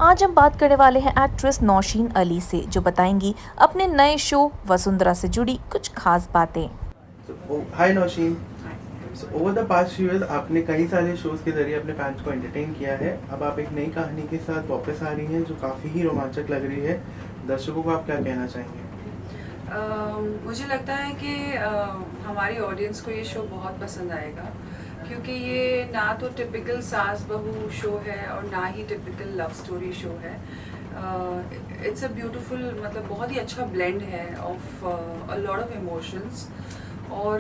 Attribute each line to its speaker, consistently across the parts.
Speaker 1: आज हम बात करने वाले हैं एक्ट्रेस नौशीन अली से, जो बताएंगी अपने नए शो वसुंधरा से जुड़ी कुछ खास बातें।
Speaker 2: Hi Naushin. Over the past few years आपने कई सारे शोज के जरिए अपने फैंस को एंटरटेन किया है। अब आप एक नई कहानी के साथ वापस आ रही हैं जो काफ़ी ही रोमांचक लग रही है। दर्शकों को आप क्या कहना चाहेंगे?
Speaker 3: मुझे लगता है कि हमारी ऑडियंस को ये शो बहुत पसंद आएगा, क्योंकि ये ना तो टिपिकल सास बहू शो है और ना ही टिपिकल लव स्टोरी शो है। इट्स अ ब्यूटीफुल, मतलब बहुत ही अच्छा ब्लेंड है of a lot of emotions. और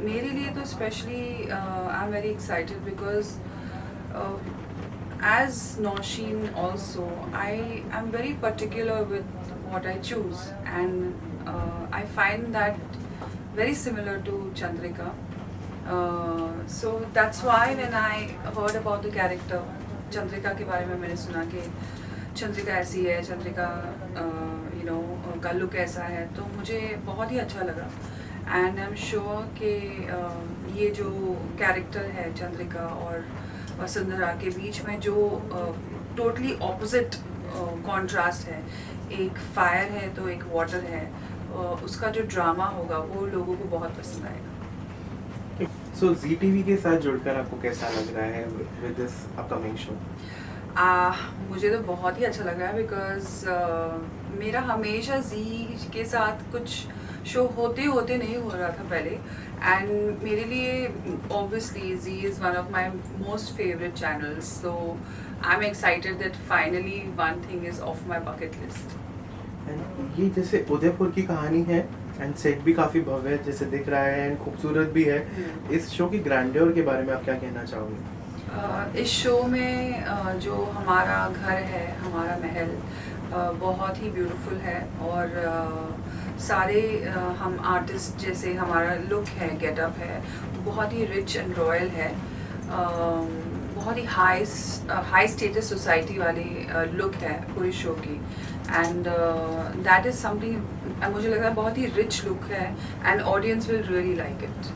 Speaker 3: मेरे लिए तो specially I am very excited because as Nausheen also, I am very particular with what I choose, and I find that very similar to Chandrika. So that's why when I heard about the character Chandrika के बारे में मैंने सुना कि चंद्रिका ऐसी है, चंद्रिका का look ऐसा है, तो मुझे बहुत ही अच्छा लगा। एंड आई एम श्योर कि ये जो कैरेक्टर है चंद्रिका और वसुंधरा के बीच में जो टोटली ऑपोजिट कॉन्ट्रास्ट है, एक फायर है तो एक वाटर है, उसका जो ड्रामा होगा वो लोगों को बहुत पसंद आएगा।
Speaker 2: सो जी टीवी के साथ जुड़कर आपको कैसा लग रहा है विद दिस अपकमिंग शो?
Speaker 3: मुझे तो बहुत ही अच्छा लग रहा है बिकॉज मेरा हमेशा जी के साथ कुछ शो होते होते नहीं हो रहा था पहले, एंड मेरे लिए obviously Zee is one of my most favourite channels, so I am excited that finally one thing is off my bucket list.
Speaker 2: ये जैसे उदयपुर की कहानी है एंड सेट भी काफ़ी भव्य जैसे दिख रहा है एंड खूबसूरत भी है। इस शो की ग्रैंडियर के बारे में आप क्या कहना चाहोगे?
Speaker 3: इस शो में जो हमारा घर है, हमारा महल बहुत ही ब्यूटीफुल है, और सारे हम आर्टिस्ट जैसे हमारा लुक है, गेटअप है, बहुत ही रिच एंड रॉयल है, बहुत ही हाई स्टेटस सोसाइटी वाली लुक है पूरी शो की, एंड दैट इज़ समथिंग मुझे लग रहा है बहुत ही रिच लुक है, and audience will really like it.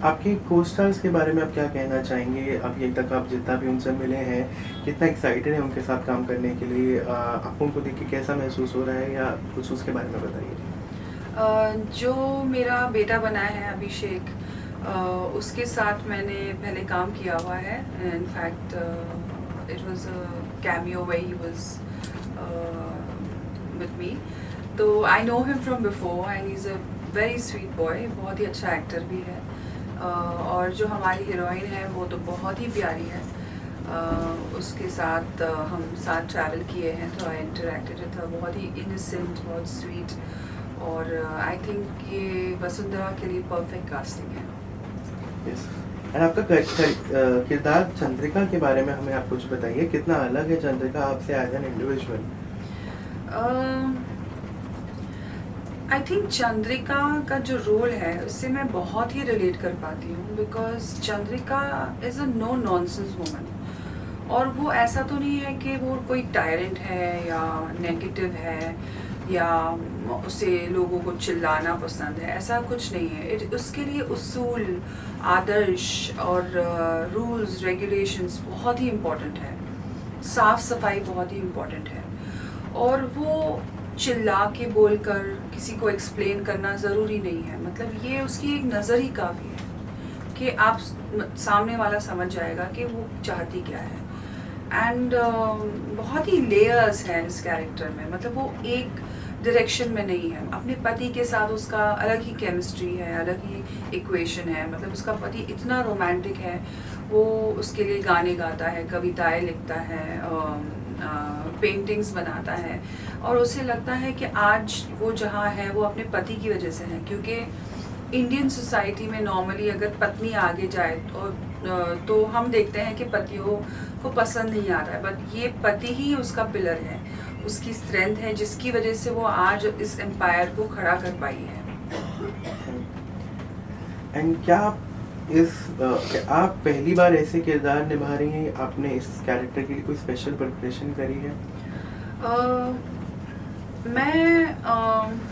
Speaker 2: आपके को-स्टार्स के बारे में आप क्या कहना चाहेंगे? अभी तक आप जितना भी उनसे मिले हैं, कितना एक्साइटेड हैं उनके साथ काम करने के लिए? आपको उनको देख के कैसा महसूस हो रहा है, या कुछ उसके बारे में बताइए?
Speaker 3: जो मेरा बेटा बना है अभिषेक, उसके साथ मैंने पहले काम किया हुआ है। In fact it was a cameo when he was with me, तो I know him from before and he is a very sweet boy, बहुत ही अच्छा एक्टर भी है। और जो हमारी हीरोइन है वो तो बहुत ही प्यारी है। उसके साथ हम साथ ट्रैवल किए हैं, तो आई इंटरेक्टेड था, बहुत ही इनोसेंट, बहुत स्वीट, और आई थिंक ये वसुंधरा के लिए परफेक्ट कास्टिंग है।
Speaker 2: यस। एंड आपका किरदार चंद्रिका के बारे में हमें आप कुछ बताइए। कितना अलग है चंद्रिका आपसे as an individual?
Speaker 3: I think Chandrika का जो रोल है उससे मैं बहुत ही रिलेट कर पाती हूँ, because Chandrika is a no nonsense woman, और वो ऐसा तो नहीं है कि वो कोई टायरेंट है या नेगेटिव है या उसे लोगों को चिल्लाना पसंद है, ऐसा कुछ नहीं है। उसके लिए उसूल, आदर्श और रूल्स रेगुलेशंस बहुत ही इम्पोर्टेंट है, साफ सफाई बहुत ही इम्पोर्टेंट है, और वो चिल्ला के बोलकर किसी को एक्सप्लेन करना ज़रूरी नहीं है। मतलब ये उसकी एक नज़र ही काफ़ी है कि आप सामने वाला समझ जाएगा कि वो चाहती क्या है। एंड बहुत ही लेयर्स हैं इस कैरेक्टर में, मतलब वो एक डायरेक्शन में नहीं है। अपने पति के साथ उसका अलग ही केमिस्ट्री है, अलग ही इक्वेशन है। मतलब उसका पति इतना रोमांटिक है, वो उसके लिए गाने गाता है, कविताएं लिखता है, पेंटिंग्स बनाता है, और उसे लगता है कि आज वो जहाँ है वो अपने पति की वजह से है, क्योंकि इंडियन सोसाइटी में नॉर्मली अगर पत्नी आगे जाए तो हम देखते हैं कि पतियों को पसंद नहीं आ रहा है, बट ये पति ही उसका पिलर है, उसकी स्ट्रेंथ है, जिसकी वजह से वो आज इस एम्पायर को खड़ा कर पाई है।
Speaker 2: एंड क्या आप पहली बार ऐसे किरदार निभा रही हैं? आपने इस कैरेक्टर के लिए कोई स्पेशल प्रिपरेशन करी है?
Speaker 3: मैं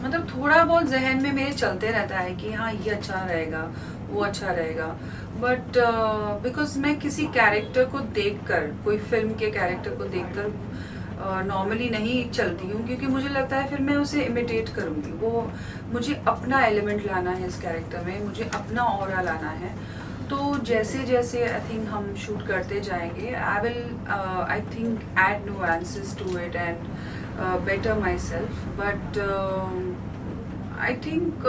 Speaker 3: मतलब थोड़ा बहुत जहन में मेरे चलते रहता है कि हाँ ये अच्छा रहेगा, वो अच्छा रहेगा। बट बिकॉज मैं किसी कैरेक्टर को देखकर, कोई फिल्म के कैरेक्टर को देखकर नॉर्मली नहीं चलती हूँ, क्योंकि मुझे लगता है फिर मैं उसे इमिटेट करूँगी। वो मुझे अपना एलिमेंट लाना है इस कैरेक्टर में, मुझे अपना ऑरा लाना है। तो जैसे जैसे आई थिंक हम शूट करते जाएंगे, I think add nuances to it and better myself. But I think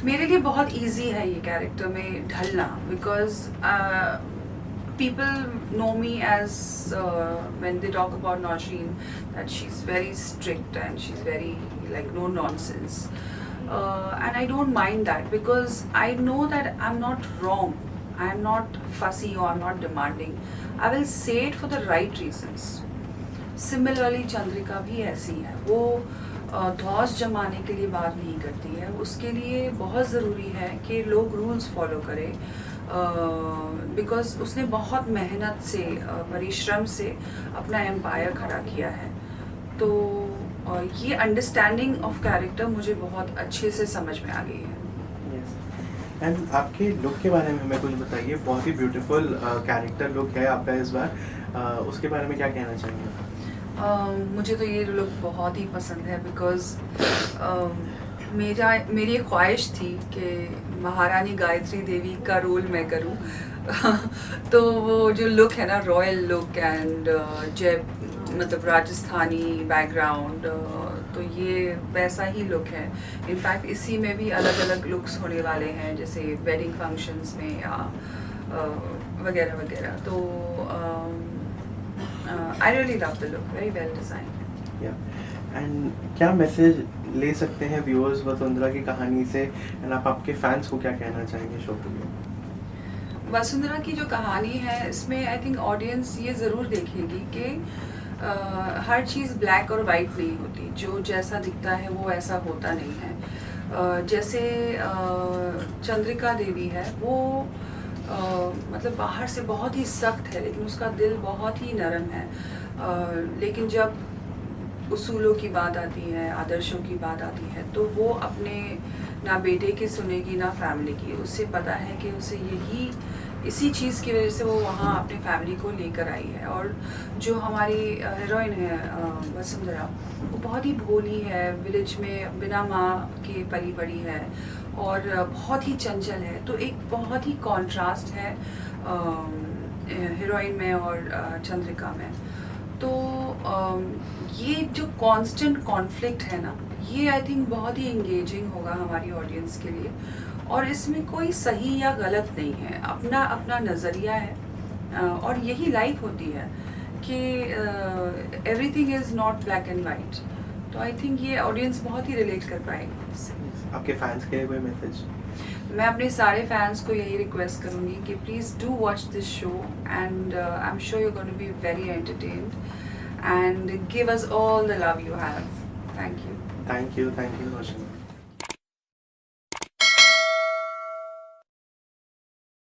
Speaker 3: मेरे लिए बहुत इजी है ये कैरेक्टर में ढलना, because people know me as when they talk about Nausheen, that she's very strict and she's very like no nonsense, and I don't mind that because I know that I'm not wrong, I'm not fussy or I'm not demanding. I will say it for the right reasons. Similarly Chandrika भी ऐसी है, वो धौस जमाने के लिए बात नहीं करती है। उसके लिए बहुत ज़रूरी है कि लोग रूल्स फॉलो करें, बिकॉज उसने बहुत मेहनत से परिश्रम से अपना एम्पायर खड़ा किया है। तो ये अंडरस्टैंडिंग ऑफ कैरेक्टर मुझे बहुत अच्छे से समझ में आ गई है।
Speaker 2: एंड आपके लुक के बारे में हमें कुछ बताइए। बहुत ही ब्यूटीफुल कैरेक्टर लुक है आपका इस बार, उसके बारे में क्या कहना चाहेंगे?
Speaker 3: मुझे तो ये लुक बहुत ही पसंद है, बिकॉज मेरी एक ख्वाहिश थी कि महारानी गायत्री देवी का रोल मैं करूं। तो वो जो लुक है ना, रॉयल लुक एंड जय मतलब राजस्थानी बैकग्राउंड, तो ये वैसा ही लुक है। इनफैक्ट इसी में भी अलग अलग लुक्स होने वाले हैं, जैसे वेडिंग फंक्शंस में या वगैरह वगैरह। तो I really love the look, very well designed.
Speaker 2: Yeah. And क्या मैसेज ले सकते हैं व्यूअर्स वसुंधरा की कहानी से, एंड आप आपके फैंस को क्या कहना चाहेंगे शो के लिए?
Speaker 3: वसुंधरा की जो कहानी है, इसमें आई थिंक ऑडियंस ये ज़रूर देखेगी कि हर चीज़ ब्लैक और वाइट नहीं होती, जो जैसा दिखता है वो ऐसा होता नहीं है। जैसे चंद्रिका देवी है, वो मतलब बाहर से बहुत ही सख्त है, लेकिन उसका दिल बहुत ही नरम है। लेकिन जब उसूलों की बात आती है, आदर्शों की बात आती है, तो वो अपने ना बेटे की सुनेगी ना फैमिली की। उसे पता है कि उसे इसी चीज़ की वजह से वो वहाँ अपने फैमिली को लेकर आई है। और जो हमारी हीरोइन है वसुंधरा, वो बहुत ही भोली है, विलेज में बिना माँ के पली बड़ी है और बहुत ही चंचल है। तो एक बहुत ही कॉन्ट्रास्ट है हीरोइन में और चंद्रिका में। तो ये जो कांस्टेंट कॉन्फ्लिक्ट है ना, ये आई थिंक बहुत ही एंगेजिंग होगा हमारी ऑडियंस के लिए। और इसमें कोई सही या गलत नहीं है, अपना अपना नज़रिया है। और यही लाइफ होती है कि everything is not black and white. तो आई थिंक ये ऑडियंस बहुत ही रिलेट कर पाएगी इससे।
Speaker 2: आपके फैंस के लिए कोई मैसेज?
Speaker 3: मैं अपने सारे फैंस को यही रिक्वेस्ट करूँगी कि please do watch this show, and I am sure you going to be very entertained and give us all the love you have. Thank you.
Speaker 2: Thank you Roshan.